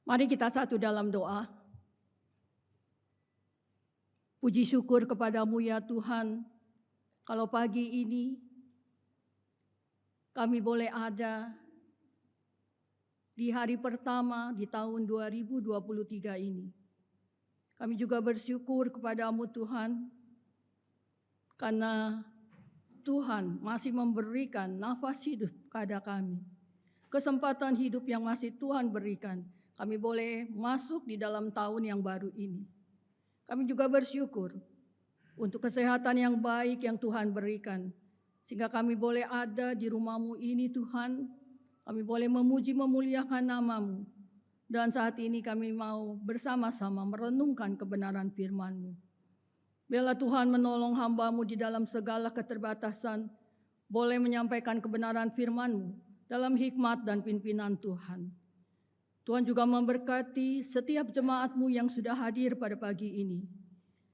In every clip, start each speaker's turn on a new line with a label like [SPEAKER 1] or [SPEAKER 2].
[SPEAKER 1] Mari kita satu dalam doa. Puji syukur kepadamu ya Tuhan, kalau pagi ini kami boleh ada di hari pertama di tahun 2023 ini. Kami juga bersyukur kepadamu Tuhan, karena Tuhan masih memberikan nafas hidup kepada kami. Kesempatan hidup yang masih Tuhan berikan, kami boleh masuk di dalam tahun yang baru ini. Kami juga bersyukur untuk kesehatan yang baik yang Tuhan berikan, sehingga kami boleh ada di rumah-Mu ini Tuhan. Kami boleh memuji memuliakan nama-Mu. Dan saat ini kami mau bersama-sama merenungkan kebenaran firman-Mu. Biarlah Tuhan menolong hamba-Mu di dalam segala keterbatasan, boleh menyampaikan kebenaran firman-Mu dalam hikmat dan pimpinan Tuhan. Tuhan juga memberkati setiap jemaat-Mu yang sudah hadir pada pagi ini,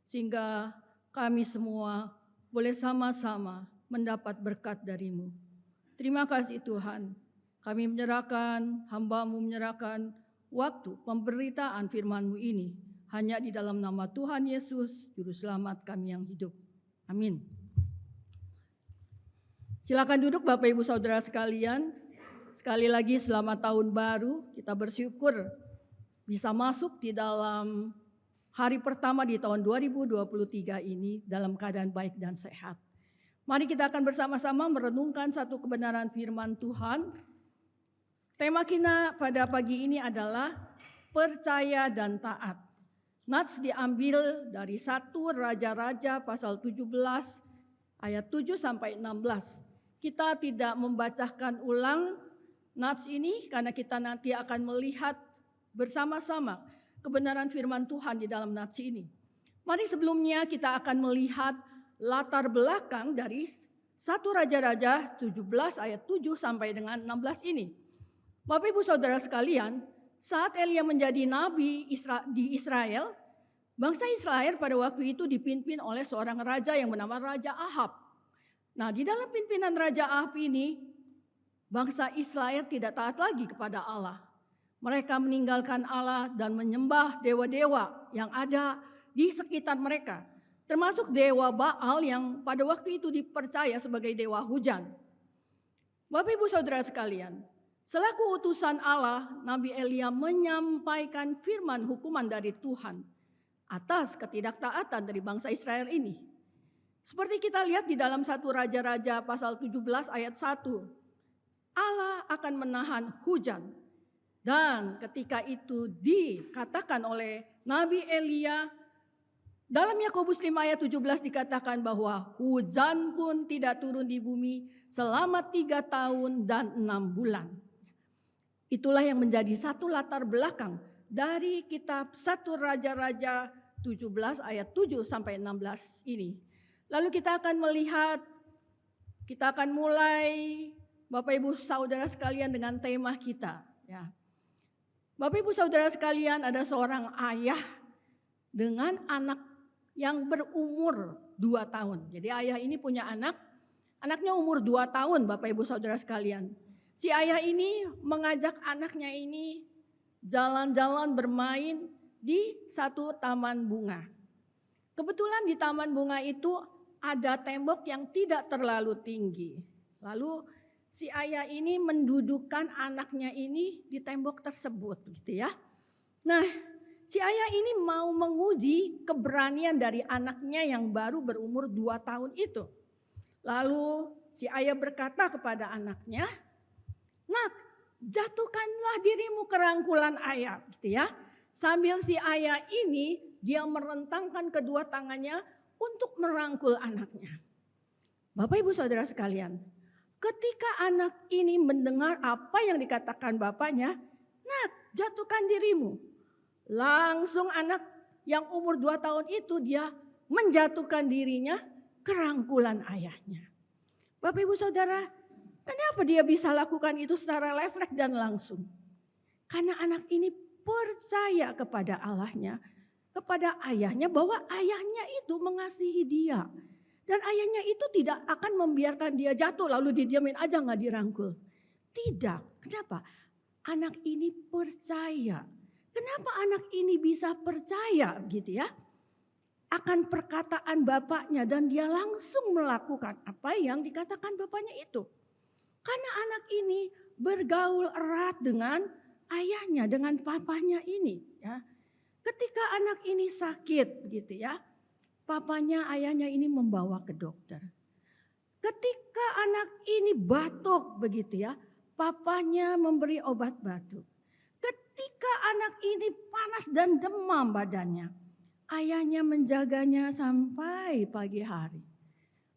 [SPEAKER 1] sehingga kami semua boleh sama-sama mendapat berkat dari-Mu. Terima kasih Tuhan, kami menyerahkan, hamba-Mu menyerahkan waktu pemberitaan firman-Mu ini, hanya di dalam nama Tuhan Yesus, Juru Selamat kami yang hidup. Amin. Silakan duduk Bapak Ibu Saudara sekalian. Sekali lagi selamat tahun baru, kita bersyukur bisa masuk di dalam hari pertama di tahun 2023 ini dalam keadaan baik dan sehat. Mari kita akan bersama-sama merenungkan satu kebenaran firman Tuhan. Tema kita pada pagi ini adalah percaya dan taat. Nats diambil dari 1 Raja-Raja pasal 17 ayat 7 sampai 16. Kita tidak membacakan ulang nats ini karena kita nanti akan melihat bersama-sama kebenaran firman Tuhan di dalam nats ini. Mari sebelumnya kita akan melihat latar belakang dari 1 Raja-Raja 17 ayat 7 sampai dengan 16 ini. Bapak Ibu Saudara sekalian, saat Elia menjadi nabi di Israel, bangsa Israel pada waktu itu dipimpin oleh seorang raja yang bernama Raja Ahab. Nah, di dalam pimpinan Raja Ahab ini, bangsa Israel tidak taat lagi kepada Allah. Mereka meninggalkan Allah dan menyembah dewa-dewa yang ada di sekitar mereka, termasuk dewa Baal yang pada waktu itu dipercaya sebagai dewa hujan. Bapak Ibu Saudara sekalian, selaku utusan Allah, Nabi Elia menyampaikan firman hukuman dari Tuhan atas ketidaktaatan dari bangsa Israel ini. Seperti kita lihat di dalam 1 Raja-Raja pasal 17 ayat 1. Allah akan menahan hujan. Dan ketika itu dikatakan oleh Nabi Elia, dalam Yakobus 5 ayat 17 dikatakan bahwa hujan pun tidak turun di bumi selama 3 tahun dan 6 bulan. Itulah yang menjadi satu latar belakang dari kitab 1 Raja-Raja 17 ayat 7 sampai 16 ini. Lalu kita akan melihat, kita akan mulai Bapak Ibu Saudara sekalian dengan tema kita. Ya. Bapak Ibu Saudara sekalian, ada seorang ayah dengan anak yang berumur 2 tahun. Jadi ayah ini punya anak, anaknya umur 2 tahun Bapak Ibu Saudara sekalian. Si ayah ini mengajak anaknya ini jalan-jalan bermain di satu taman bunga. Kebetulan di taman bunga itu ada tembok yang tidak terlalu tinggi. Lalu si ayah ini mendudukkan anaknya ini di tembok tersebut gitu ya. Nah, si ayah ini mau menguji keberanian dari anaknya yang baru berumur 2 tahun itu. Lalu si ayah berkata kepada anaknya, "Nak, jatuhkanlah dirimu ke rangkulan ayah," gitu ya. Sambil si ayah ini dia merentangkan kedua tangannya untuk merangkul anaknya. Bapak Ibu Saudara sekalian, ketika anak ini mendengar apa yang dikatakan bapaknya, "Nak, jatuhkan dirimu." Langsung anak yang umur 2 tahun itu dia menjatuhkan dirinya ke rangkulan ayahnya. Bapak Ibu Saudara, kenapa dia bisa lakukan itu secara refleks dan langsung? Karena anak ini percaya kepada Allahnya, kepada ayahnya, bahwa ayahnya itu mengasihi dia. Dan ayahnya itu tidak akan membiarkan dia jatuh lalu didiamin aja gak dirangkul. Tidak, kenapa? Anak ini percaya Kenapa anak ini bisa percaya gitu ya akan perkataan bapaknya dan dia langsung melakukan apa yang dikatakan bapaknya itu? Karena anak ini bergaul erat dengan ayahnya, dengan papanya ini ya. Ketika anak ini sakit gitu ya, papanya, ayahnya ini membawa ke dokter. Ketika anak ini batuk begitu ya, papanya memberi obat batuk. Ketika anak ini panas dan demam badannya, ayahnya menjaganya sampai pagi hari.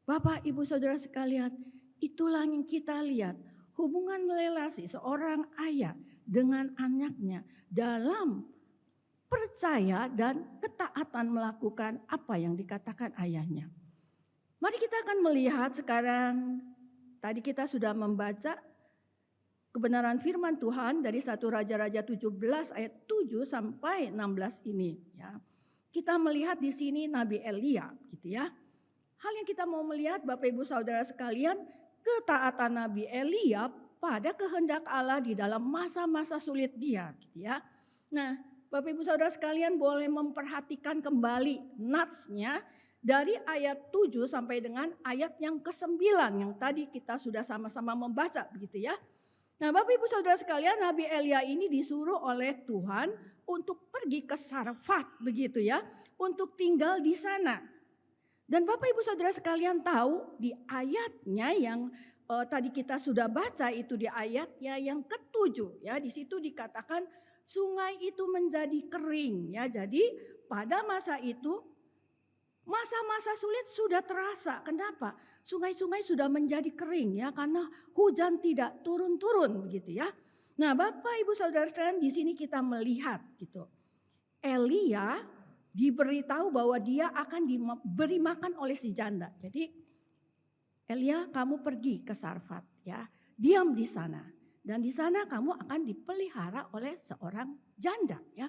[SPEAKER 1] Bapak, Ibu, Saudara sekalian, itulah yang kita lihat. Hubungan relasi seorang ayah dengan anaknya dalam percaya dan ketaatan melakukan apa yang dikatakan ayahnya. Mari kita akan melihat sekarang, tadi kita sudah membaca kebenaran firman Tuhan dari 1 Raja-Raja 17 ayat 7 sampai 16 ini ya. Kita melihat di sini Nabi Elia gitu ya. Hal yang kita mau melihat Bapak Ibu Saudara sekalian, ketaatan Nabi Elia pada kehendak Allah di dalam masa-masa sulit dia gitu ya. Nah, Bapak Ibu Saudara sekalian boleh memperhatikan kembali natsnya dari ayat 7 sampai dengan ayat yang ke-9 yang tadi kita sudah sama-sama membaca begitu ya. Nah, Bapak Ibu Saudara sekalian, Nabi Elia ini disuruh oleh Tuhan untuk pergi ke Sarfat begitu ya, untuk tinggal di sana. Dan Bapak Ibu Saudara sekalian tahu di ayatnya yang tadi kita sudah baca itu di ayatnya yang ke-7 ya, di situ dikatakan sungai itu menjadi kering ya. Jadi pada masa itu masa-masa sulit sudah terasa. Kenapa? Sungai-sungai sudah menjadi kering ya karena hujan tidak turun-turun begitu ya. Nah, Bapak Ibu Saudara sekalian, di sini kita melihat gitu. Elia diberitahu bahwa dia akan diberi makan oleh si janda. Jadi Elia, kamu pergi ke Sarfat ya. Diam di sana dan di sana kamu akan dipelihara oleh seorang janda ya.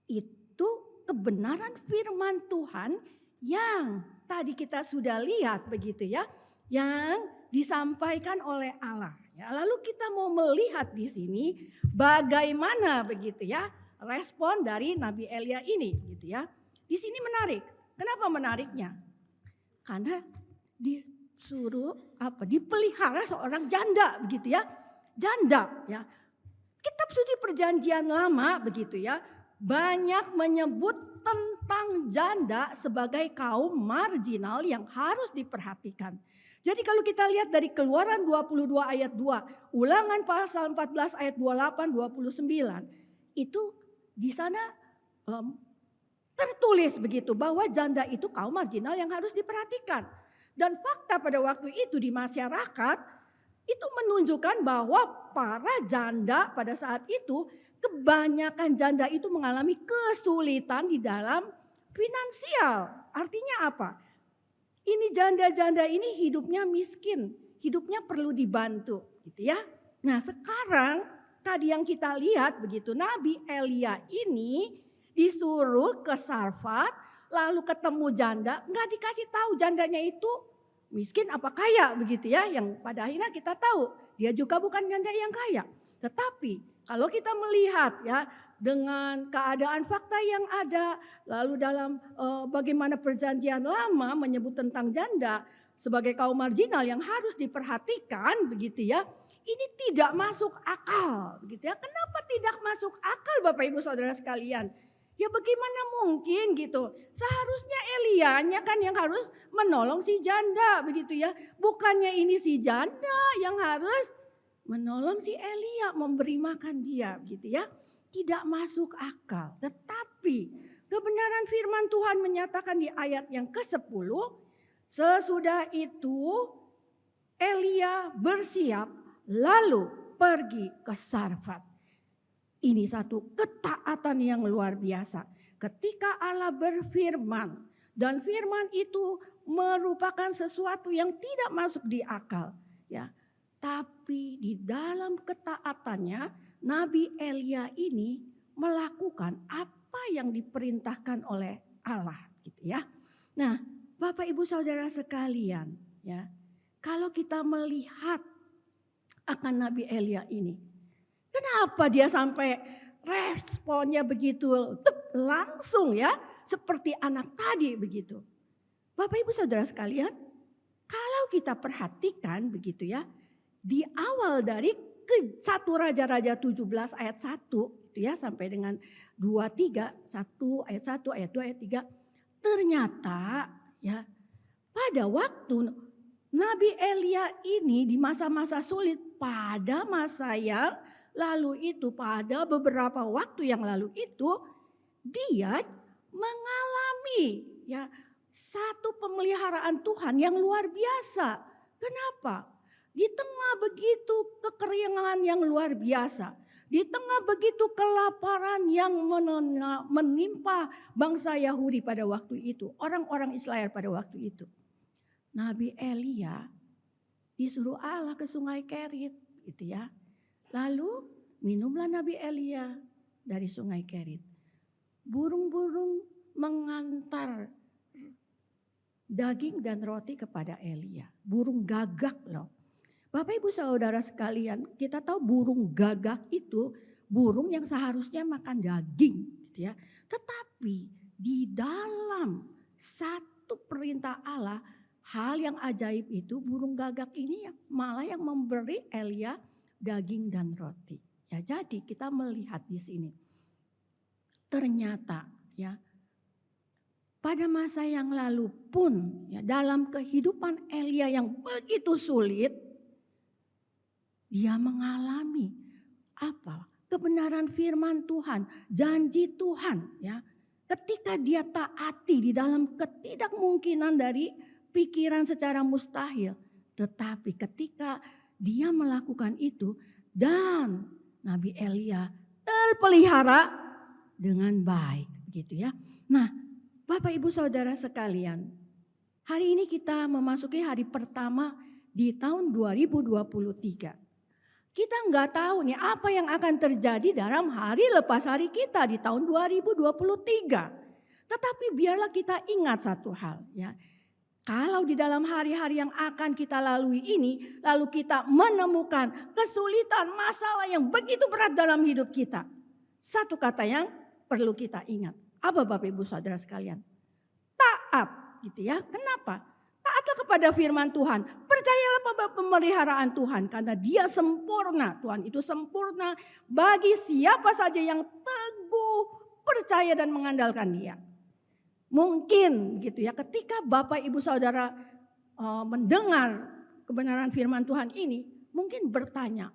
[SPEAKER 1] Itu kebenaran firman Tuhan yang tadi kita sudah lihat begitu ya, yang disampaikan oleh Allah. Ya, lalu kita mau melihat di sini bagaimana begitu ya respon dari Nabi Elia ini gitu ya. Di sini menarik. Kenapa menariknya? Karena disuruh dipelihara seorang janda begitu ya. Janda ya. Kitab suci Perjanjian Lama begitu ya, banyak menyebut tentang janda sebagai kaum marginal yang harus diperhatikan. Jadi kalau kita lihat dari Keluaran 22 ayat 2, Ulangan pasal 14 ayat 28, 29, itu di sana tertulis begitu bahwa janda itu kaum marginal yang harus diperhatikan. Dan fakta pada waktu itu di masyarakat itu menunjukkan bahwa para janda pada saat itu, kebanyakan janda itu mengalami kesulitan di dalam finansial. Artinya apa? Ini janda-janda ini hidupnya miskin, hidupnya perlu dibantu gitu ya. Nah, sekarang tadi yang kita lihat begitu, Nabi Elia ini disuruh ke Sarfat, lalu ketemu janda, nggak dikasih tahu jandanya itu miskin apa kaya begitu ya, yang pada akhirnya kita tahu dia juga bukan janda yang kaya. Tetapi kalau kita melihat ya dengan keadaan fakta yang ada, lalu dalam bagaimana Perjanjian Lama menyebut tentang janda sebagai kaum marginal yang harus diperhatikan begitu ya, ini tidak masuk akal begitu ya. Kenapa tidak masuk akal Bapak Ibu Saudara sekalian? Ya bagaimana mungkin gitu. Seharusnya Elianya kan yang harus menolong si janda begitu ya. Bukannya ini si janda yang harus menolong si Elia, memberi makan dia gitu ya. Tidak masuk akal. Tetapi kebenaran firman Tuhan menyatakan di ayat yang ke-10. Sesudah itu Elia bersiap lalu pergi ke Sarfat. Ini satu ketaatan yang luar biasa. Ketika Allah berfirman dan firman itu merupakan sesuatu yang tidak masuk di akal, ya. Tapi di dalam ketaatannya Nabi Elia ini melakukan apa yang diperintahkan oleh Allah, gitu ya. Nah, Bapak Ibu Saudara sekalian, ya. Kalau kita melihat akan Nabi Elia ini, kenapa dia sampai responnya begitu langsung ya, seperti anak tadi begitu. Bapak Ibu Saudara sekalian, kalau kita perhatikan begitu ya, di awal dari 1 Raja-Raja 17 ayat 1 itu ya sampai dengan 23, 1 ayat 1 ayat 2 ayat 3, ternyata ya pada waktu Nabi Elia ini di masa-masa sulit, pada masa yang lalu itu, pada beberapa waktu yang lalu itu, dia mengalami ya satu pemeliharaan Tuhan yang luar biasa. Kenapa? Di tengah begitu kekeringan yang luar biasa, di tengah begitu kelaparan yang menimpa bangsa Yahudi pada waktu itu, orang-orang Israel pada waktu itu, Nabi Elia disuruh Allah ke sungai Kerit gitu ya. Lalu minumlah Nabi Elia dari sungai Kerit. Burung-burung mengantar daging dan roti kepada Elia. Burung gagak loh. Bapak Ibu Saudara sekalian, kita tahu burung gagak itu burung yang seharusnya makan daging gitu ya. Tetapi di dalam satu perintah Allah, hal yang ajaib itu burung gagak ini malah yang memberi Elia daging dan roti. Ya, jadi kita melihat di sini. Ternyata ya pada masa yang lalu pun ya dalam kehidupan Elia yang begitu sulit, dia mengalami apa? Kebenaran firman Tuhan, janji Tuhan ya. Ketika dia taati di dalam ketidakmungkinan dari pikiran secara mustahil, tetapi ketika dia melakukan itu dan Nabi Elia terpelihara dengan baik begitu ya. Nah, Bapak Ibu Saudara sekalian, hari ini kita memasuki hari pertama di tahun 2023. Kita nggak tahu nih apa yang akan terjadi dalam hari lepas hari kita di tahun 2023. Tetapi biarlah kita ingat satu hal ya. Kalau di dalam hari-hari yang akan kita lalui ini, lalu kita menemukan kesulitan, masalah yang begitu berat dalam hidup kita. Satu kata yang perlu kita ingat. Apa Bapak Ibu Saudara sekalian? Taat gitu ya. Kenapa? Taatlah kepada firman Tuhan. Percayalah pada pemeliharaan Tuhan karena dia sempurna. Tuhan itu sempurna bagi siapa saja yang teguh percaya dan mengandalkan dia. Mungkin gitu ya ketika Bapak Ibu Saudara mendengar kebenaran firman Tuhan ini mungkin bertanya,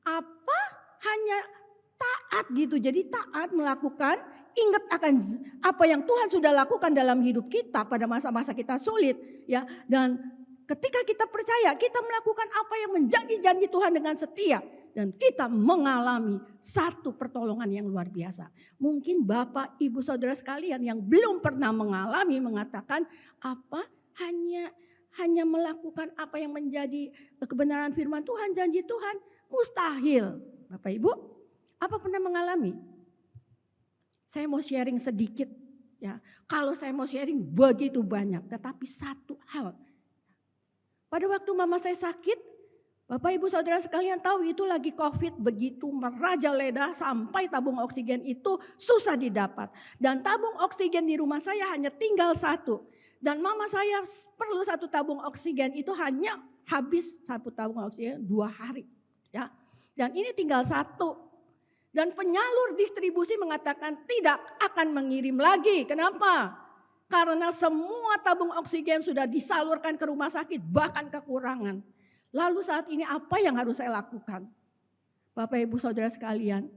[SPEAKER 1] apa hanya taat gitu, jadi taat melakukan, ingat akan apa yang Tuhan sudah lakukan dalam hidup kita pada masa-masa kita sulit ya. Dan ketika kita percaya, kita melakukan apa yang menjadi janji Tuhan dengan setia. Dan kita mengalami satu pertolongan yang luar biasa. Mungkin Bapak Ibu Saudara sekalian yang belum pernah mengalami mengatakan apa hanya melakukan apa yang menjadi kebenaran firman Tuhan, janji Tuhan, mustahil. Bapak Ibu, apa pernah mengalami? Saya mau sharing sedikit ya. Kalau saya mau sharing begitu banyak, tetapi satu hal. Pada waktu mama saya sakit, Bapak Ibu Saudara sekalian tahu itu lagi COVID begitu merajalela sampai tabung oksigen itu susah didapat. Dan tabung oksigen di rumah saya hanya tinggal 1. Dan mama saya perlu 1 tabung oksigen itu hanya habis 1 tabung oksigen 2 hari. Ya. Dan ini tinggal 1. Dan penyalur distribusi mengatakan tidak akan mengirim lagi. Kenapa? Karena semua tabung oksigen sudah disalurkan ke rumah sakit bahkan kekurangan. Lalu saat ini apa yang harus saya lakukan? Bapak Ibu Saudara sekalian,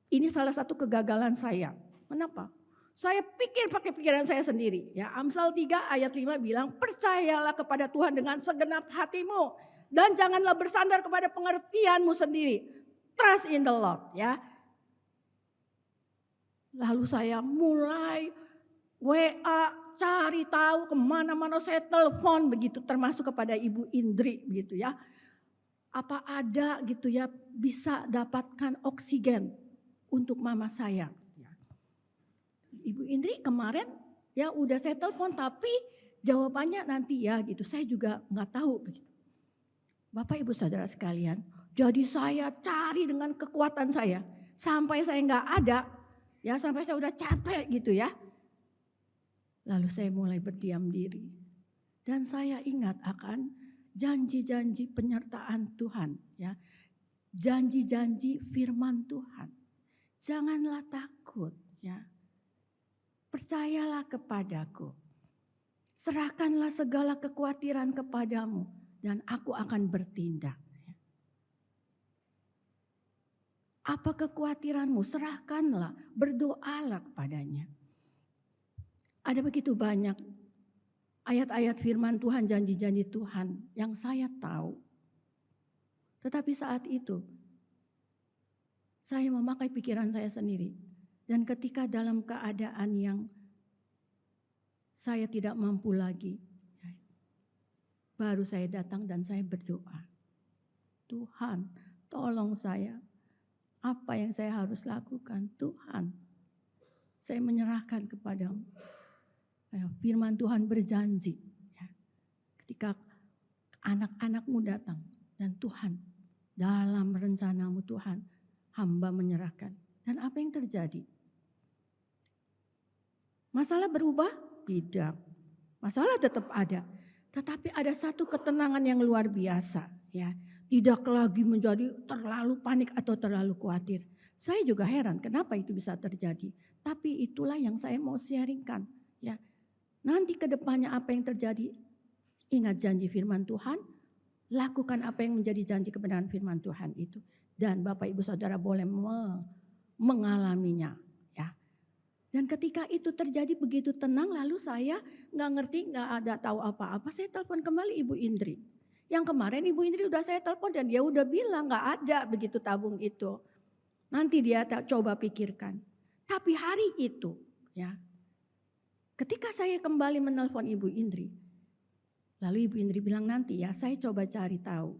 [SPEAKER 1] ini salah satu kegagalan saya. Kenapa? Saya pikir pakai pikiran saya sendiri. Ya, Amsal 3 ayat 5 bilang, percayalah kepada Tuhan dengan segenap hatimu. Dan janganlah bersandar kepada pengertianmu sendiri. Trust in the Lord. Ya. Lalu saya mulai WA, cari tahu kemana-mana, saya telepon begitu, termasuk kepada Ibu Indri begitu ya. Apa ada gitu ya bisa dapatkan oksigen untuk mama saya. Ibu Indri kemarin ya udah saya telepon tapi jawabannya nanti ya gitu. Saya juga nggak tahu begitu. Bapak Ibu Saudara sekalian, jadi saya cari dengan kekuatan saya sampai saya nggak ada. Ya sampai saya udah capek gitu ya. Lalu saya mulai berdiam diri. Dan saya ingat akan janji-janji penyertaan Tuhan. Ya, janji-janji firman Tuhan. Janganlah takut. Ya, percayalah kepadaku. Serahkanlah segala kekhawatiran kepadamu. Dan aku akan bertindak. Apa kekhawatiranmu? Serahkanlah. Berdoalah kepadanya. Ada begitu banyak ayat-ayat firman Tuhan, janji-janji Tuhan yang saya tahu. Tetapi saat itu, saya memakai pikiran saya sendiri. Dan ketika dalam keadaan yang saya tidak mampu lagi, baru saya datang dan saya berdoa. Tuhan, tolong saya. Apa yang saya harus lakukan? Tuhan, saya menyerahkan kepadamu. Firman Tuhan berjanji, ketika anak-anakmu datang dan Tuhan dalam rencanamu Tuhan, hamba menyerahkan. Dan apa yang terjadi? Masalah berubah? Tidak. Masalah tetap ada. Tetapi ada satu ketenangan yang luar biasa. Ya, tidak lagi menjadi terlalu panik atau terlalu khawatir. Saya juga heran kenapa itu bisa terjadi. Tapi itulah yang saya mau sharingkan. Ya, nanti ke depannya apa yang terjadi, ingat janji firman Tuhan, lakukan apa yang menjadi janji kebenaran firman Tuhan itu. Dan Bapak Ibu Saudara boleh mengalaminya. Ya. Dan ketika itu terjadi begitu tenang, lalu saya gak ngerti, gak ada tahu apa-apa. Saya telepon kembali Ibu Indri. Yang kemarin Ibu Indri udah saya telepon dan dia udah bilang gak ada begitu tabung itu. Nanti dia coba pikirkan. Tapi hari itu ya, ketika saya kembali menelpon Ibu Indri, lalu Ibu Indri bilang nanti ya saya coba cari tahu.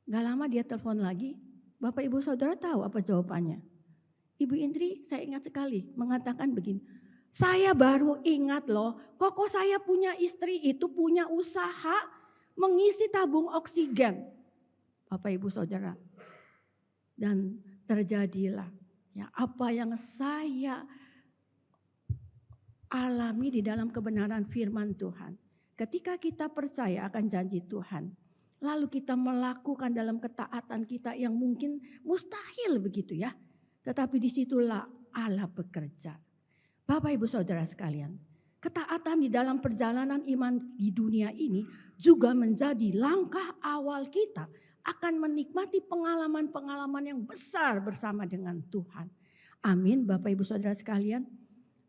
[SPEAKER 1] Gak lama dia telepon lagi, Bapak Ibu Saudara tahu apa jawabannya? Ibu Indri saya ingat sekali mengatakan begini, saya baru ingat loh, kok saya punya istri itu punya usaha mengisi tabung oksigen. Bapak Ibu Saudara, dan terjadilah ya apa yang saya alami di dalam kebenaran firman Tuhan. Ketika kita percaya akan janji Tuhan, lalu kita melakukan dalam ketaatan kita yang mungkin mustahil begitu ya. Tetapi disitulah Allah bekerja. Bapak Ibu Saudara sekalian, ketaatan di dalam perjalanan iman di dunia ini juga menjadi langkah awal kita akan menikmati pengalaman-pengalaman yang besar bersama dengan Tuhan. Amin Bapak Ibu Saudara sekalian.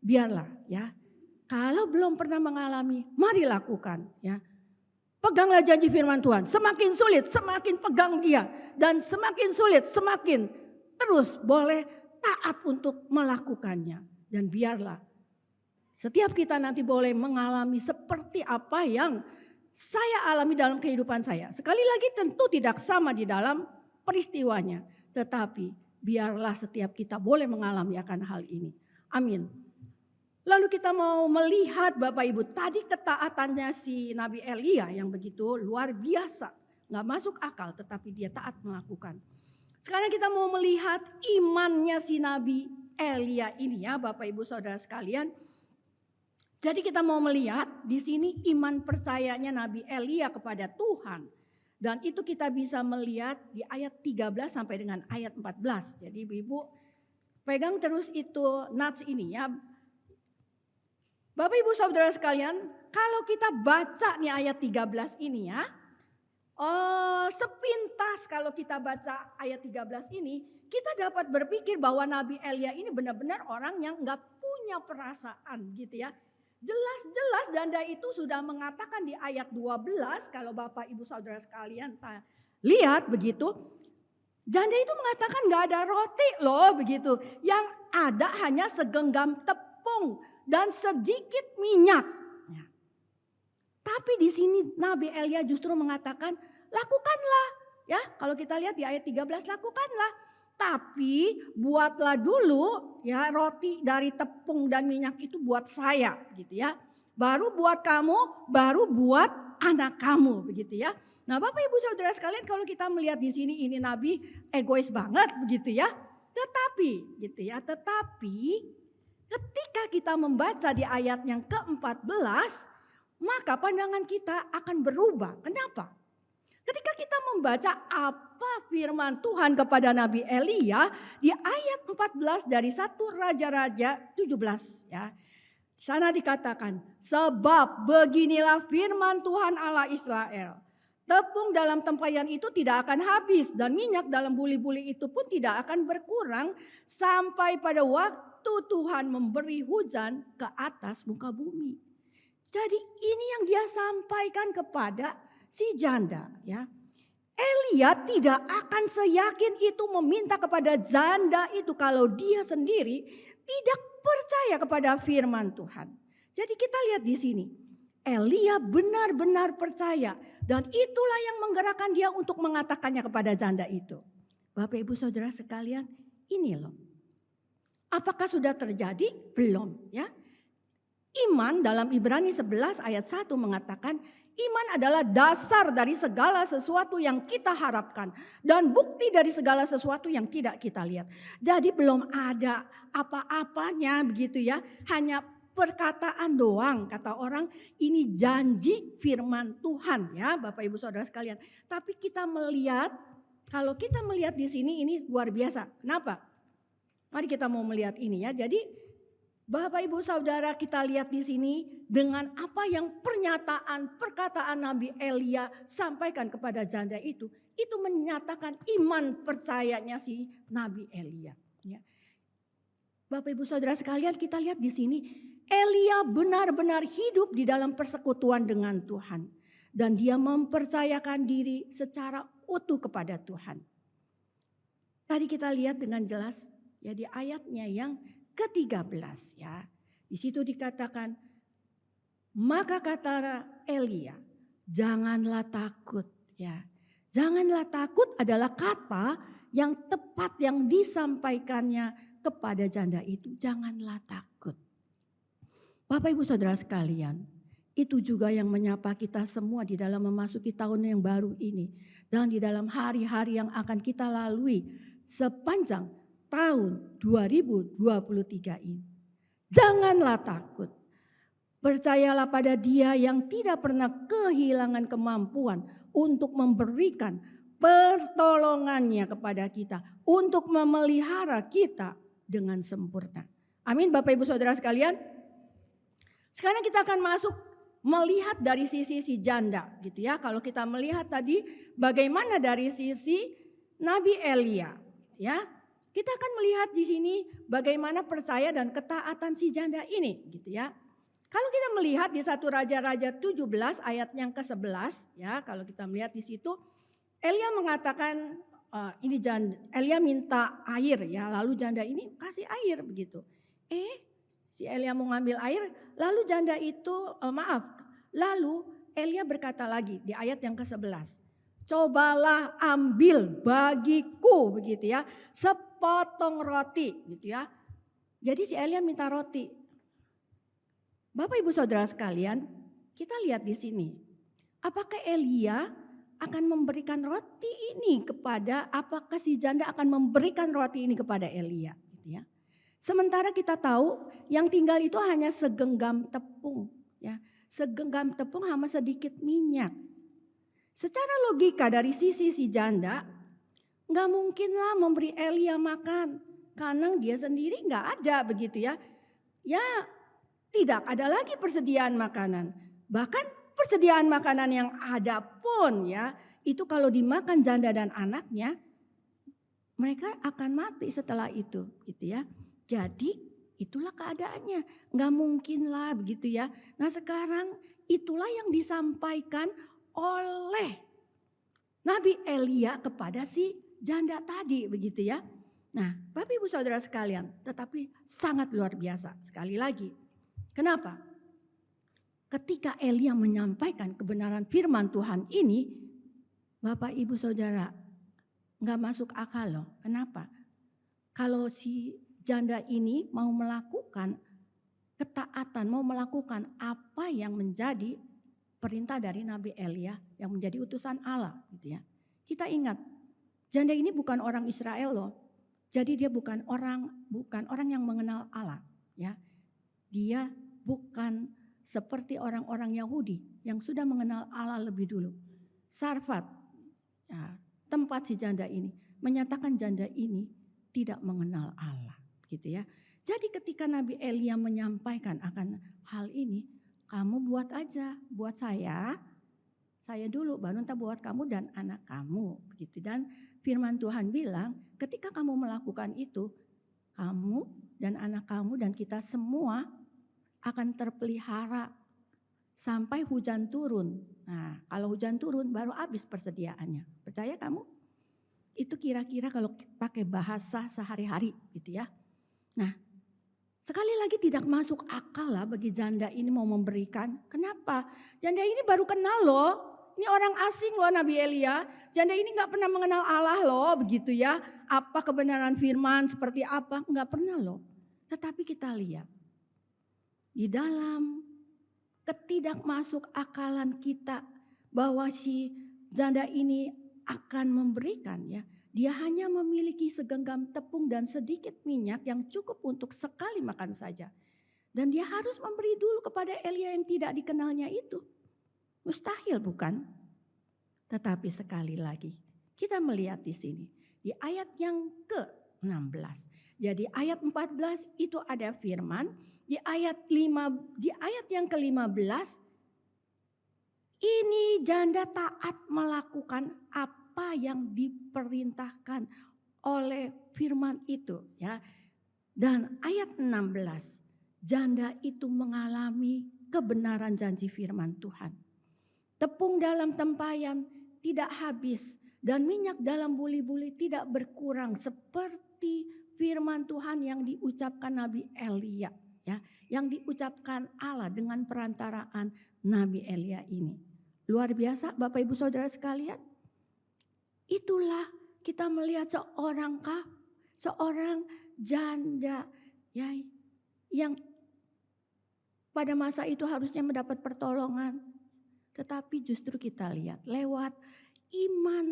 [SPEAKER 1] Biarlah ya, kalau belum pernah mengalami, mari lakukan ya. Peganglah janji firman Tuhan, semakin sulit semakin pegang dia. Dan semakin sulit semakin terus boleh taat untuk melakukannya. Dan biarlah setiap kita nanti boleh mengalami seperti apa yang saya alami dalam kehidupan saya. Sekali lagi tentu tidak sama di dalam peristiwanya. Tetapi biarlah setiap kita boleh mengalami akan hal ini. Amin. Lalu kita mau melihat Bapak Ibu tadi ketaatannya si Nabi Elia yang begitu luar biasa. Gak masuk akal tetapi dia taat melakukan. Sekarang kita mau melihat imannya si Nabi Elia ini ya Bapak Ibu Saudara sekalian. Jadi kita mau melihat di sini iman percayanya Nabi Elia kepada Tuhan. Dan itu kita bisa melihat di ayat 13 sampai dengan ayat 14. Jadi Ibu pegang terus itu nats ini ya. Bapak Ibu Saudara sekalian, kalau kita baca nih ayat 13 ini ya. Sepintas kalau kita baca ayat 13 ini, kita dapat berpikir bahwa Nabi Elia ini benar-benar orang yang gak punya perasaan gitu ya. Jelas-jelas janda itu sudah mengatakan di ayat 12, kalau Bapak Ibu Saudara sekalian lihat begitu. Janda itu mengatakan gak ada roti loh begitu. Yang ada hanya segenggam tepung dan sedikit minyak. Ya. Tapi di sini Nabi Elia justru mengatakan lakukanlah. Ya, kalau kita lihat di ayat 13 lakukanlah. Tapi buatlah dulu ya roti dari tepung dan minyak itu buat saya gitu ya. Baru buat kamu, baru buat anak kamu begitu ya. Nah Bapak Ibu Saudara sekalian kalau kita melihat di sini ini Nabi egois banget begitu ya. Tetapi gitu ya, tetapi ketika kita membaca di ayat yang ke-14, maka pandangan kita akan berubah. Kenapa? Ketika kita membaca apa firman Tuhan kepada Nabi Elia di ayat 14 dari 1 Raja-Raja 17 ya. Di sana dikatakan, sebab beginilah firman Tuhan Allah Israel. Tepung dalam tempayan itu tidak akan habis dan minyak dalam buli-buli itu pun tidak akan berkurang sampai pada waktu Tuhan memberi hujan ke atas muka bumi. Jadi ini yang dia sampaikan kepada si janda ya. Elia tidak akan seyakin itu meminta kepada janda itu kalau dia sendiri tidak percaya kepada firman Tuhan. Jadi kita lihat di sini. Elia benar-benar percaya dan itulah yang menggerakkan dia untuk mengatakannya kepada janda itu. Bapak Ibu Saudara sekalian, ini loh. Apakah sudah terjadi? Belum ya. Iman dalam Ibrani 11 ayat 1 mengatakan iman adalah dasar dari segala sesuatu yang kita harapkan dan bukti dari segala sesuatu yang tidak kita lihat. Jadi belum ada apa-apanya begitu ya, hanya perkataan doang kata orang ini janji firman Tuhan ya Bapak Ibu Saudara sekalian. Tapi kita melihat, kalau kita melihat di sini ini luar biasa. Kenapa? Mari kita mau melihat ini ya. Jadi Bapak Ibu Saudara kita lihat di sini dengan apa yang perkataan Nabi Elia sampaikan kepada janda itu menyatakan iman percayanya si Nabi Elia. Ya. Bapak Ibu Saudara sekalian kita lihat di sini Elia benar-benar hidup di dalam persekutuan dengan Tuhan dan dia mempercayakan diri secara utuh kepada Tuhan. Tadi kita lihat dengan jelas ya di ayatnya yang ke-13 ya. Di situ dikatakan, maka kata Elia, janganlah takut ya. Janganlah takut adalah kata yang tepat yang disampaikannya kepada janda itu. Janganlah takut. Bapak Ibu Saudara sekalian, itu juga yang menyapa kita semua di dalam memasuki tahun yang baru ini. Dan di dalam hari-hari yang akan kita lalui sepanjang tahun 2023 ini. Janganlah takut. Percayalah pada Dia yang tidak pernah kehilangan kemampuan untuk memberikan pertolongannya kepada kita. Untuk memelihara kita dengan sempurna. Amin Bapak Ibu Saudara sekalian. Sekarang kita akan masuk melihat dari sisi si janda gitu ya. Kalau kita melihat tadi bagaimana dari sisi Nabi Elia ya. Kita akan melihat di sini bagaimana percaya dan ketaatan si janda ini gitu ya. Kalau kita melihat di 1 Raja-Raja 17 ayat yang ke-11 ya, kalau kita melihat di situ Elia mengatakan Elia minta air ya, lalu janda ini kasih air begitu. Si Elia mau ngambil air, lalu janda itu lalu Elia berkata lagi di ayat yang ke-11. Cobalah ambil bagiku begitu ya, sepotong roti gitu ya. Jadi si Elia minta roti. Bapak Ibu Saudara sekalian, kita lihat di sini. Apakah Elia akan memberikan roti ini apakah si janda akan memberikan roti ini kepada Elia gitu ya. Sementara kita tahu yang tinggal itu hanya segenggam tepung ya. Segenggam tepung sama sedikit minyak. Secara logika dari sisi si janda gak mungkinlah memberi Elia makan. Karena dia sendiri gak ada begitu ya. Ya tidak ada lagi persediaan makanan. Bahkan persediaan makanan yang ada pun ya. Itu kalau dimakan janda dan anaknya. Mereka akan mati setelah itu gitu ya. Jadi itulah keadaannya. Gak mungkin lah begitu ya. Nah sekarang itulah yang disampaikan oleh Nabi Elia kepada si janda tadi begitu ya. Nah Bapak Ibu Saudara sekalian, tetapi sangat luar biasa sekali lagi. Kenapa? Ketika Elia menyampaikan kebenaran firman Tuhan ini, Bapak Ibu Saudara gak masuk akal loh. Kenapa? Kalau si janda ini mau melakukan ketaatan, mau melakukan apa yang menjadi perintah dari Nabi Elia yang menjadi utusan Allah gitu ya. Kita ingat, janda ini bukan orang Israel loh.
[SPEAKER 2] Jadi dia bukan orang yang mengenal Allah, ya. Dia bukan seperti orang-orang Yahudi yang sudah mengenal Allah lebih dulu. Sarfat, ya, tempat si janda ini menyatakan janda ini tidak mengenal Allah, gitu ya. Jadi ketika Nabi Elia menyampaikan akan hal ini, kamu buat aja, buat saya dulu, baru entah buat kamu dan anak kamu, begitu. Dan firman Tuhan bilang, ketika kamu melakukan itu, kamu dan anak kamu dan kita semua akan terpelihara sampai hujan turun. Nah, kalau hujan turun baru habis persediaannya. Percaya kamu? Itu kira-kira kalau pakai bahasa sehari-hari gitu ya. Nah, sekali lagi tidak masuk akal lah bagi janda ini mau memberikan. Kenapa? Janda ini baru kenal loh. Ini orang asing loh Nabi Elia. Janda ini gak pernah mengenal Allah loh begitu ya. Apa kebenaran firman seperti apa? Gak pernah loh. Tetapi kita lihat. Di dalam ketidakmasuk akalan kita bahwa si janda ini akan memberikan ya. Dia hanya memiliki segenggam tepung dan sedikit minyak yang cukup untuk sekali makan saja. Dan dia harus memberi dulu kepada Elia yang tidak dikenalnya itu. Mustahil bukan? Tetapi sekali lagi kita melihat di sini. Di ayat yang ke-16. Jadi ayat 14 itu ada firman. Di ayat yang ke-15 ini janda taat melakukan apa yang diperintahkan oleh firman itu ya. Dan ayat 16 janda itu mengalami kebenaran janji firman Tuhan. Tepung dalam tempayan tidak habis dan minyak dalam buli-buli tidak berkurang seperti firman Tuhan yang diucapkan Nabi Elia ya, yang diucapkan Allah dengan perantaraan Nabi Elia ini. Luar biasa Bapak Ibu Saudara sekalian. Itulah kita melihat seorang janda ya, yang pada masa itu harusnya mendapat pertolongan. Tetapi justru kita lihat lewat iman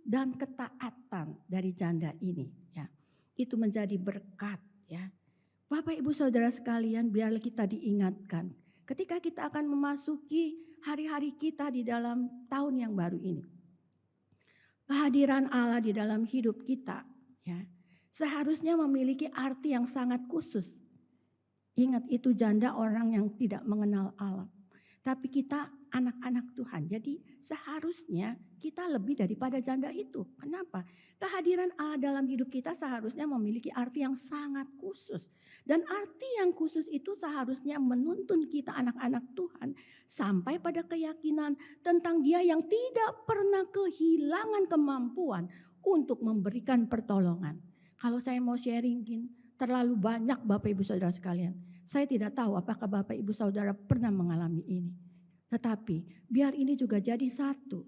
[SPEAKER 2] dan ketaatan dari janda ini ya. Itu menjadi berkat ya. Bapak Ibu Saudara sekalian, biarlah kita diingatkan ketika kita akan memasuki hari-hari kita di dalam tahun yang baru ini. Kehadiran Allah di dalam hidup kita ya, seharusnya memiliki arti yang sangat khusus. Ingat itu janda orang yang tidak mengenal Allah. Tapi kita anak-anak Tuhan. Jadi seharusnya kita lebih daripada janda itu. Kenapa? Kehadiran Allah dalam hidup kita seharusnya memiliki arti yang sangat khusus. Dan arti yang khusus itu seharusnya menuntun kita anak-anak Tuhan sampai pada keyakinan tentang Dia yang tidak pernah kehilangan kemampuan untuk memberikan pertolongan. Kalau saya mau sharingin terlalu banyak Bapak Ibu Saudara sekalian. Saya tidak tahu apakah Bapak Ibu Saudara pernah mengalami ini. Tetapi biar ini juga jadi satu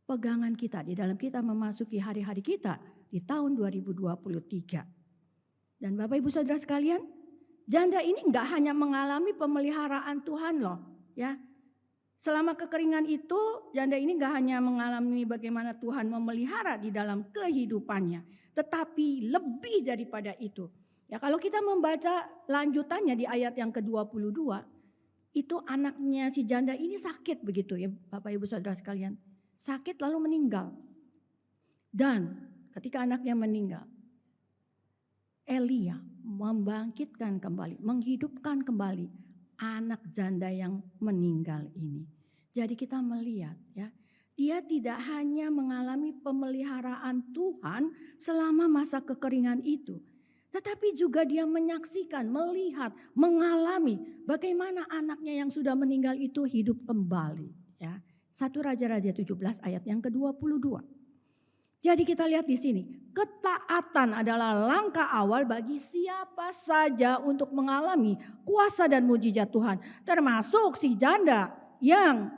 [SPEAKER 2] pegangan kita di dalam kita memasuki hari-hari kita di tahun 2023. Dan Bapak Ibu Saudara sekalian, janda ini enggak hanya mengalami pemeliharaan Tuhan loh. Ya. Selama kekeringan itu janda ini enggak hanya mengalami bagaimana Tuhan memelihara di dalam kehidupannya. Tetapi lebih daripada itu. Ya, kalau kita membaca lanjutannya di ayat yang ke-22, itu anaknya si janda ini sakit begitu ya Bapak Ibu Saudara sekalian. Sakit lalu meninggal. Dan ketika anaknya meninggal, Elia membangkitkan kembali, menghidupkan kembali anak janda yang meninggal ini. Jadi kita melihat ya, dia tidak hanya mengalami pemeliharaan Tuhan selama masa kekeringan itu. Tetapi juga dia menyaksikan, melihat, mengalami bagaimana anaknya yang sudah meninggal itu hidup kembali. Ya. 1 Raja-Raja 17 ayat yang ke-22. Jadi kita lihat di sini, ketaatan adalah langkah awal bagi siapa saja untuk mengalami kuasa dan mujizat Tuhan. Termasuk si janda yang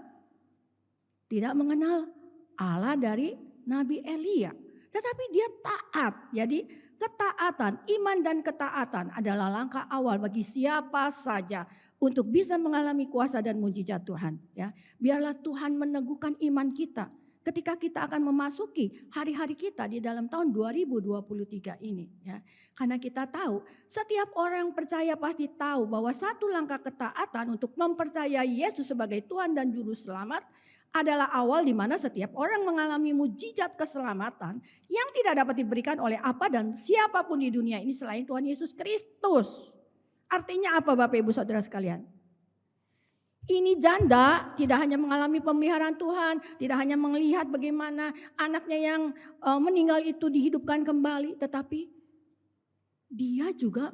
[SPEAKER 2] tidak mengenal Allah dari Nabi Elia. Tetapi dia taat, jadi ketaatan, iman dan ketaatan adalah langkah awal bagi siapa saja untuk bisa mengalami kuasa dan mujizat Tuhan. Ya, biarlah Tuhan meneguhkan iman kita. ketika kita akan memasuki hari-hari kita di dalam tahun 2023 ini ya. Karena kita tahu setiap orang percaya pasti tahu bahwa satu langkah ketaatan untuk mempercayai Yesus sebagai Tuhan dan Juru Selamat adalah awal di mana setiap orang mengalami mujizat keselamatan yang tidak dapat diberikan oleh apa dan siapapun di dunia ini selain Tuhan Yesus Kristus. Artinya apa Bapak Ibu Saudara sekalian? Ini janda tidak hanya mengalami pemeliharaan Tuhan, tidak hanya melihat bagaimana anaknya yang meninggal itu dihidupkan kembali, tetapi dia juga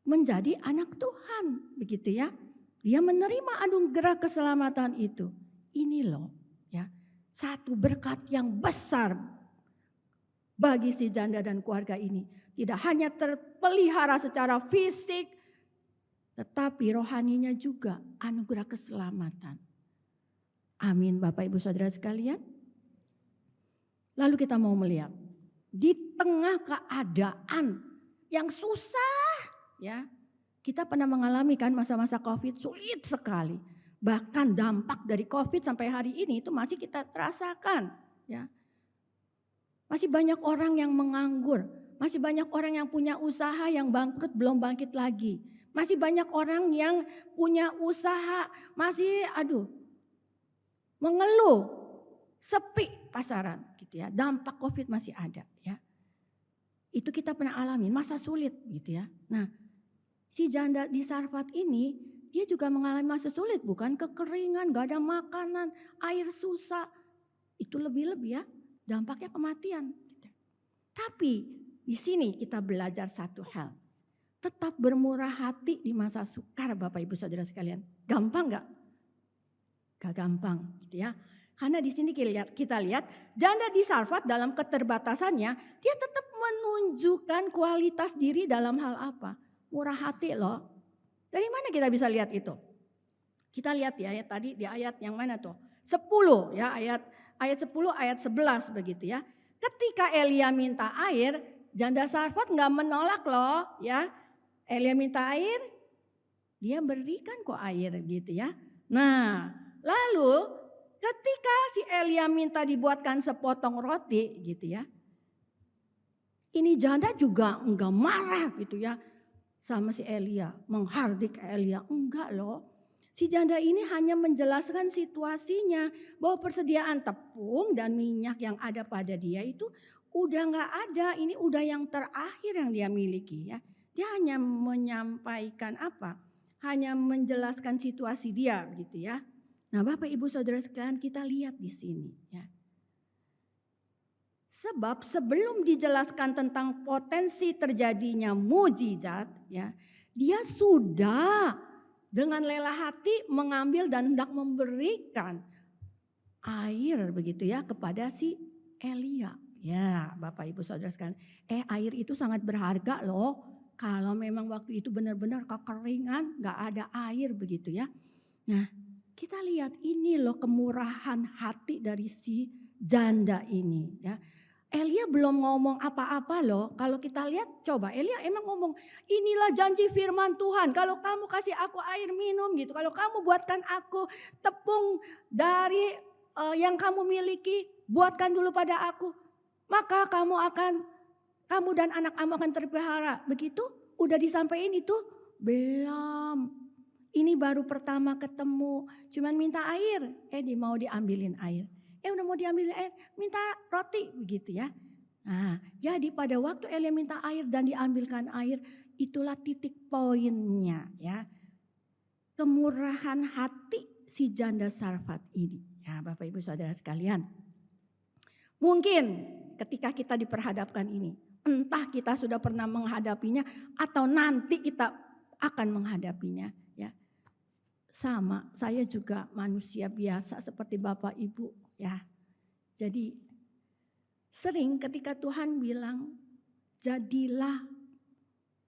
[SPEAKER 2] menjadi anak Tuhan, begitu ya. Dia menerima anugerah keselamatan itu. Ini loh, ya, satu berkat yang besar bagi si janda dan keluarga ini. Tidak hanya terpelihara secara fisik, tetapi rohaninya juga anugerah keselamatan. Amin Bapak Ibu Saudara sekalian. Lalu kita mau melihat di tengah keadaan yang susah ya. Kita pernah mengalami kan masa-masa Covid sulit sekali. Bahkan dampak dari Covid sampai hari ini itu masih kita terasakan ya. Masih banyak orang yang menganggur, masih banyak orang yang punya usaha yang bangkrut belum bangkit lagi. Masih banyak orang yang punya usaha masih mengeluh, sepi pasaran gitu ya. Dampak Covid masih ada ya. Itu kita pernah alami masa sulit gitu ya. Nah, si janda di Sarfat ini dia juga mengalami masa sulit, bukan kekeringan, gak ada makanan, air susah. Itu lebih-lebih ya, dampaknya kematian. Gitu. Tapi di sini kita belajar satu hal. Tetap bermurah hati di masa sukar Bapak Ibu Saudara sekalian. Gampang gak? Gak gampang gitu ya. Karena di sini kita lihat janda di Sarfat dalam keterbatasannya dia tetap menunjukkan kualitas diri dalam hal apa? Murah hati loh. Dari mana kita bisa lihat itu? Kita lihat ya tadi di ayat yang mana tuh? 10 ya ayat 10 ayat 11 begitu ya. Ketika Elia minta air, janda Sarfat nggak menolak loh ya. Elia minta air, dia berikan kok air gitu ya. Nah, lalu ketika si Elia minta dibuatkan sepotong roti gitu ya. Ini janda juga enggak marah gitu ya sama si Elia, menghardik Elia. Enggak loh. Si janda ini hanya menjelaskan situasinya bahwa persediaan tepung dan minyak yang ada pada dia itu udah enggak ada. Ini udah yang terakhir yang dia miliki ya. Dia hanya menyampaikan apa? Hanya menjelaskan situasi dia gitu ya. Nah, Bapak Ibu Saudara sekalian kita lihat di sini ya. Sebab sebelum dijelaskan tentang potensi terjadinya mujizat ya, dia sudah dengan lelah hati mengambil dan hendak memberikan air begitu ya kepada si Elia. Ya, Bapak Ibu Saudara sekalian, air itu sangat berharga loh. Kalau memang waktu itu benar-benar kekeringan, gak ada air begitu ya. Nah, kita lihat ini loh kemurahan hati dari si janda ini ya. Elia belum ngomong apa-apa loh. Kalau kita lihat coba Elia emang ngomong, inilah janji firman Tuhan. Kalau kamu kasih aku air minum gitu. Kalau kamu buatkan aku tepung dari yang kamu miliki, buatkan dulu pada aku. Maka kamu dan anak kamu akan terpelihara. Begitu udah disampaikan itu? Belum. Ini baru pertama ketemu. Cuman minta air. Mau diambilin air. Udah mau diambilin air. Minta roti begitu ya. Nah jadi pada waktu Elia minta air dan diambilkan air. Itulah titik poinnya ya. Kemurahan hati si janda Sarfat ini. Ya Bapak Ibu Saudara sekalian. Mungkin ketika kita diperhadapkan ini. Entah kita sudah pernah menghadapinya atau nanti kita akan menghadapinya ya. Sama, saya juga manusia biasa seperti Bapak Ibu ya. Jadi sering ketika Tuhan bilang jadilah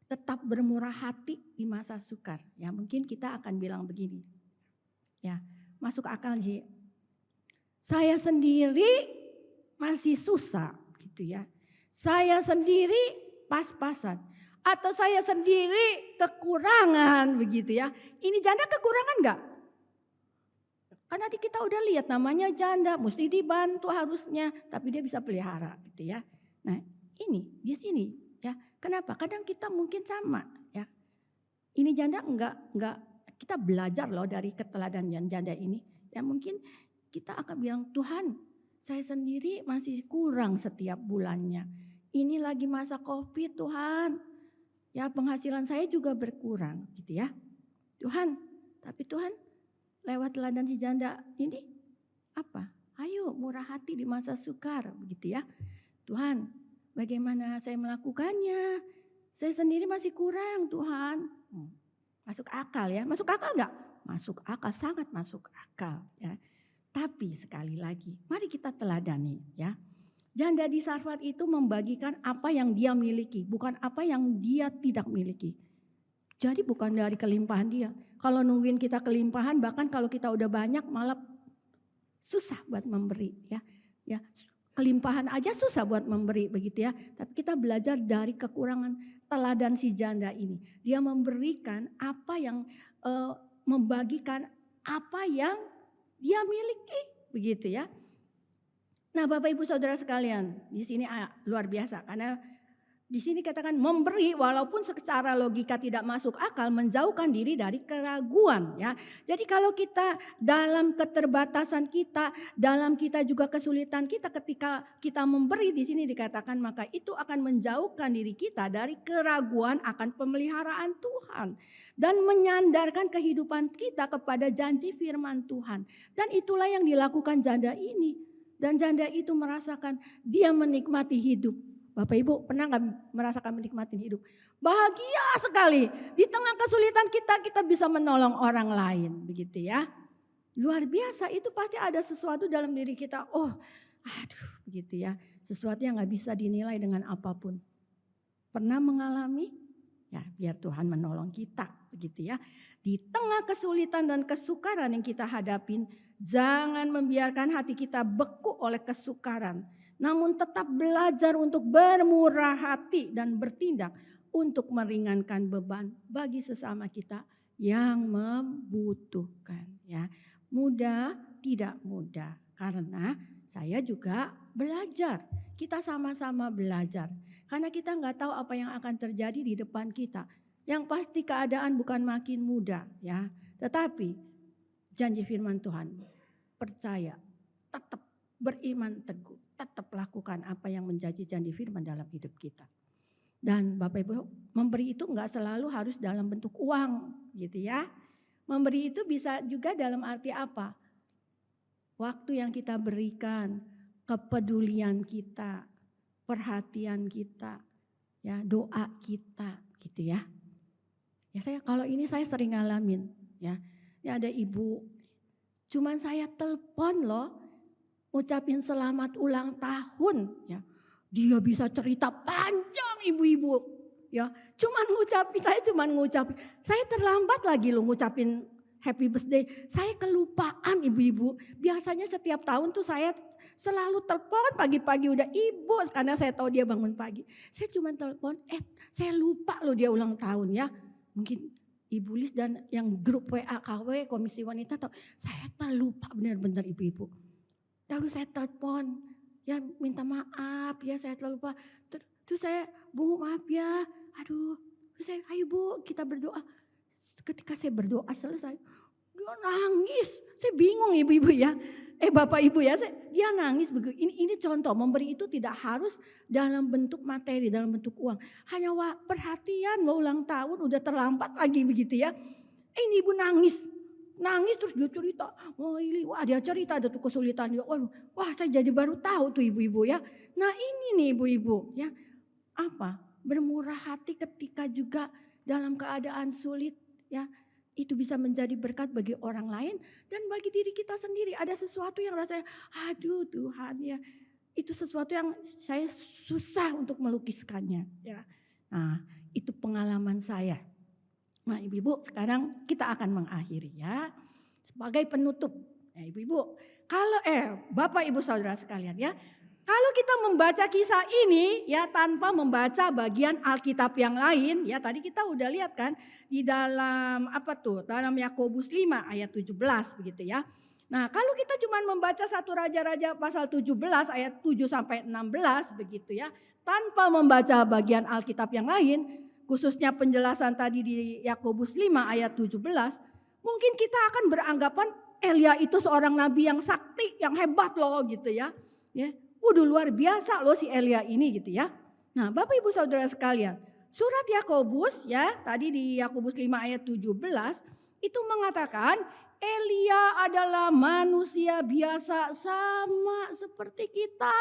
[SPEAKER 2] tetap bermurah hati di masa sukar. Ya mungkin kita akan bilang begini. Ya, masuk akal sih. Saya sendiri masih susah gitu ya. Saya sendiri pas-pasan. Atau saya sendiri kekurangan begitu ya. Ini janda kekurangan enggak? Karena kita udah lihat namanya janda, mesti dibantu harusnya, tapi dia bisa pelihara gitu ya. Nah, ini di sini ya. Kenapa? Kadang kita mungkin sama ya. Ini janda enggak kita belajar loh dari keteladanan janda ini. Ya mungkin kita akan bilang, Tuhan, saya sendiri masih kurang setiap bulannya. Ini lagi masa Covid, Tuhan. Ya penghasilan saya juga berkurang gitu ya. Tuhan, tapi Tuhan lewat teladan si janda ini apa? Ayo murah hati di masa sukar begitu ya. Tuhan, bagaimana saya melakukannya? Saya sendiri masih kurang Tuhan. Masuk akal ya. Masuk akal enggak? Masuk akal, sangat masuk akal ya. Tapi sekali lagi, mari kita teladani ya. Janda di Sarfat itu membagikan apa yang dia miliki, bukan apa yang dia tidak miliki. Jadi bukan dari kelimpahan dia. Kalau nungguin kita kelimpahan, bahkan kalau kita udah banyak malah susah buat memberi ya. Ya, kelimpahan aja susah buat memberi begitu ya. Tapi kita belajar dari kekurangan teladan si janda ini. Dia memberikan apa yang membagikan apa yang dia miliki begitu ya. Nah, Bapak Ibu Saudara sekalian, di sini luar biasa karena di sini katakan memberi walaupun secara logika tidak masuk akal, menjauhkan diri dari keraguan ya. Jadi kalau kita dalam keterbatasan kita, dalam kita juga kesulitan kita ketika kita memberi, di sini dikatakan maka itu akan menjauhkan diri kita dari keraguan akan pemeliharaan Tuhan dan menyandarkan kehidupan kita kepada janji firman Tuhan. Dan itulah yang dilakukan janda ini. Dan janda itu merasakan dia menikmati hidup. Bapak Ibu pernah gak merasakan menikmati hidup? Bahagia sekali. Di tengah kesulitan kita bisa menolong orang lain. Begitu ya. Luar biasa, itu pasti ada sesuatu dalam diri kita. Oh aduh begitu ya. Sesuatu yang gak bisa dinilai dengan apapun. Pernah mengalami? Ya biar Tuhan menolong kita. Begitu ya. Di tengah kesulitan dan kesukaran yang kita hadapin, jangan membiarkan hati kita beku oleh kesukaran. Namun tetap belajar untuk bermurah hati dan bertindak untuk meringankan beban bagi sesama kita yang membutuhkan. Ya, mudah tidak mudah karena saya juga belajar. Kita sama-sama belajar karena kita nggak tahu apa yang akan terjadi di depan kita. Yang pasti keadaan bukan makin mudah ya, tetapi janji firman Tuhan percaya, tetap beriman teguh. Tetap lakukan apa yang menjadi janji firman dalam hidup kita. Dan Bapak Ibu, memberi itu enggak selalu harus dalam bentuk uang gitu ya. Memberi itu bisa juga dalam arti apa? Waktu yang kita berikan, kepedulian kita, perhatian kita, ya, doa kita gitu ya. Ya kalau ini saya sering ngalamin ya. Ini ada ibu, cuman saya telepon loh. Ucapin selamat ulang tahun ya. Dia bisa cerita panjang ibu-ibu ya. Saya cuman ngucapin. Saya terlambat lagi loh ngucapin happy birthday. Saya kelupaan ibu-ibu. Biasanya setiap tahun tuh saya selalu telepon pagi-pagi udah ibu karena saya tahu dia bangun pagi. Saya cuman telepon, saya lupa loh dia ulang tahun ya. Mungkin Ibu Lis dan yang grup WAKW Komisi Wanita tahu. Saya terlupa benar-benar ibu-ibu. Lalu saya telepon, ya minta maaf ya saya terlupa. Terus saya, Bu maaf ya, aduh. Terus saya, ayo Bu kita berdoa. Ketika saya berdoa selesai, dia nangis. Saya bingung ibu-ibu ya. Bapak ibu ya, dia nangis begitu. Ini contoh, memberi itu tidak harus dalam bentuk materi, dalam bentuk uang. Hanya perhatian lo ulang tahun udah terlambat lagi begitu ya. Ini ibu nangis terus dia cerita. Wah dia cerita ada tuh kesulitan dia. Wah saya jadi baru tahu tuh ibu-ibu ya. Nah ini nih ibu-ibu ya. Apa? Bermurah hati ketika juga dalam keadaan sulit ya. Itu bisa menjadi berkat bagi orang lain dan bagi diri kita sendiri. Ada sesuatu yang rasanya, aduh Tuhan ya, itu sesuatu yang saya susah untuk melukiskannya. Ya. Nah itu pengalaman saya. Nah ibu-ibu sekarang kita akan mengakhiri ya. Sebagai penutup, ya, ibu-ibu, kalau Bapak Ibu Saudara sekalian ya. Kalau kita membaca kisah ini ya tanpa membaca bagian Alkitab yang lain ya tadi kita udah lihat kan di dalam dalam Yakobus 5 ayat 17 begitu ya. Nah, kalau kita cuma membaca 1 Raja-Raja pasal 17 ayat 7 sampai 16 begitu ya, tanpa membaca bagian Alkitab yang lain, khususnya penjelasan tadi di Yakobus 5 ayat 17, mungkin kita akan beranggapan Elia itu seorang nabi yang sakti, yang hebat loh gitu ya. Ya, waduh luar biasa loh si Elia ini gitu ya. Nah, Bapak Ibu Saudara sekalian, surat Yakobus ya, tadi di Yakobus 5 ayat 17 itu mengatakan Elia adalah manusia biasa sama seperti kita.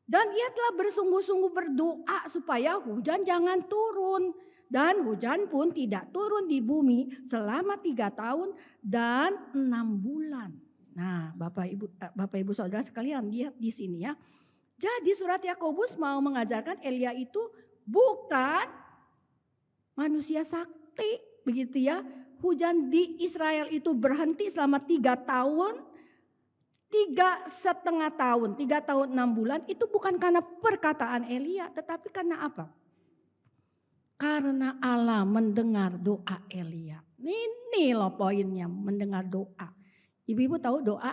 [SPEAKER 2] Dan ia telah bersungguh-sungguh berdoa supaya hujan jangan turun. Dan hujan pun tidak turun di bumi selama 3 tahun dan 6 bulan. Nah, Bapak Ibu Saudara sekalian, lihat di sini ya. Jadi surat Yakobus mau mengajarkan Elia itu bukan manusia sakti, begitu ya. Hujan di Israel itu berhenti selama 3 tahun, 3,5 tahun, 3 tahun 6 bulan. Itu bukan karena perkataan Elia, tetapi karena apa? Karena Allah mendengar doa Elia. Ini loh poinnya, mendengar doa. Ibu-ibu tahu doa?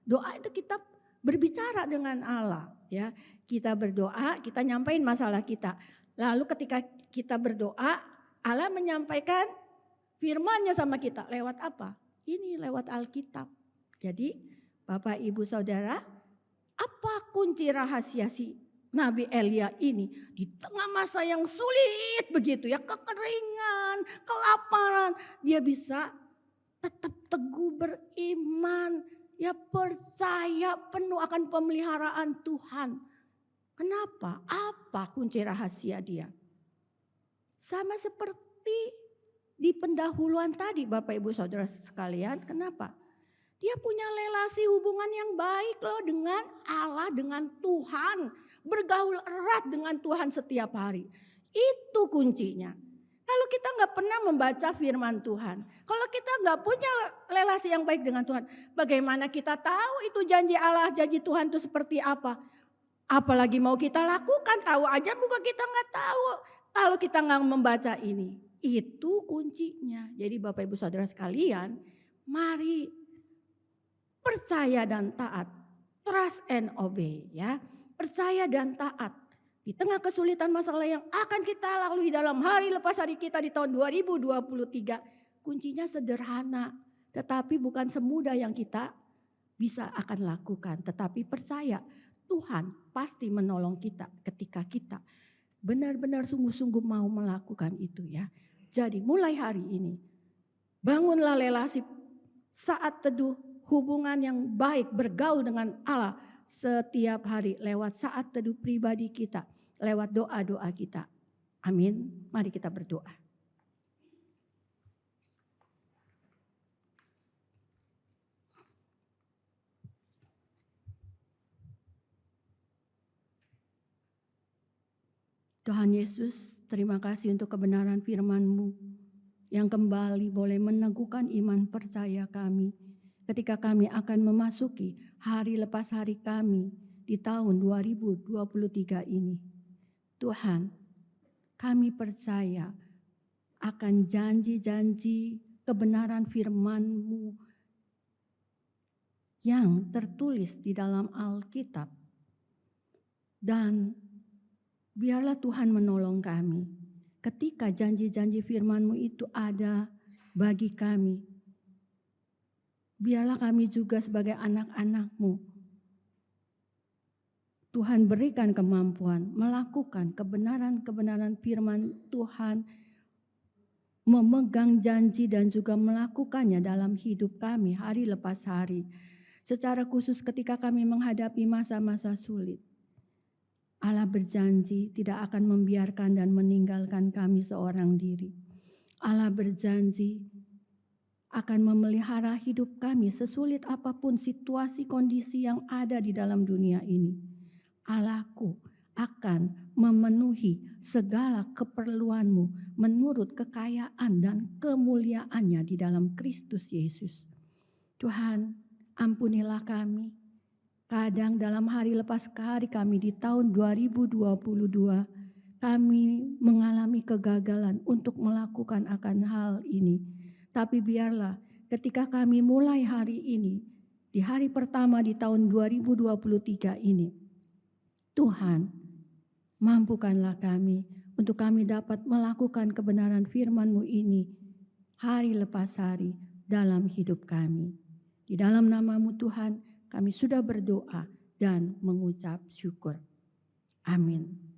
[SPEAKER 2] Doa itu kita berbicara dengan Allah, ya. Kita berdoa, kita nyampaikan masalah kita. Lalu ketika kita berdoa, Allah menyampaikan firman-Nya sama kita lewat apa? Ini lewat Alkitab. Jadi Bapak Ibu Saudara, apa kunci rahasia si Nabi Elia ini di tengah masa yang sulit begitu ya, kekeringan, kelaparan, dia bisa tetap teguh beriman, ya percaya penuh akan pemeliharaan Tuhan. Kenapa? Apa kunci rahasia dia? Sama seperti di pendahuluan tadi Bapak Ibu Saudara sekalian, kenapa? Dia punya relasi hubungan yang baik loh dengan Allah, dengan Tuhan. Bergaul erat dengan Tuhan setiap hari. Itu kuncinya. Kalau kita nggak pernah membaca firman Tuhan, kalau kita nggak punya relasi yang baik dengan Tuhan, bagaimana kita tahu itu janji Allah, janji Tuhan itu seperti apa? Apalagi mau kita lakukan, tahu aja bukan kita nggak tahu. Kalau kita nggak membaca ini, itu kuncinya. Jadi Bapak Ibu Saudara sekalian, mari percaya dan taat, trust and obey ya. Percaya dan taat. Di tengah kesulitan masalah yang akan kita lalui dalam hari lepas hari kita di tahun 2023, kuncinya sederhana, tetapi bukan semudah yang kita bisa akan lakukan. Tetapi percaya Tuhan pasti menolong kita ketika kita benar-benar sungguh-sungguh mau melakukan itu ya. Jadi mulai hari ini, bangunlah relasi saat teduh, hubungan yang baik, bergaul dengan Allah setiap hari lewat saat teduh pribadi kita, lewat doa-doa kita. Amin. Mari kita berdoa. Tuhan Yesus, terima kasih untuk kebenaran firman-Mu yang kembali boleh meneguhkan iman percaya kami ketika kami akan memasuki hari lepas hari kami di tahun 2023 ini. Tuhan, kami percaya akan janji-janji kebenaran firman-Mu yang tertulis di dalam Alkitab. Dan biarlah Tuhan menolong kami ketika janji-janji firman-Mu itu ada bagi kami. Biarlah kami juga sebagai anak-anak-Mu, Tuhan berikan kemampuan melakukan kebenaran-kebenaran firman Tuhan, memegang janji dan juga melakukannya dalam hidup kami hari lepas hari. Secara khusus ketika kami menghadapi masa-masa sulit. Allah berjanji tidak akan membiarkan dan meninggalkan kami seorang diri. Allah berjanji akan memelihara hidup kami sesulit apapun situasi kondisi yang ada di dalam dunia ini. Allahku akan memenuhi segala keperluanmu menurut kekayaan dan kemuliaannya di dalam Kristus Yesus. Tuhan, ampunilah kami. Kadang dalam hari lepas hari kami di tahun 2022, kami mengalami kegagalan untuk melakukan akan hal ini. Tapi biarlah ketika kami mulai hari ini, di hari pertama di tahun 2023 ini, Tuhan, mampukanlah kami untuk kami dapat melakukan kebenaran firman-Mu ini hari lepas hari dalam hidup kami. Di dalam nama-Mu Tuhan, kami sudah berdoa dan mengucap syukur. Amin.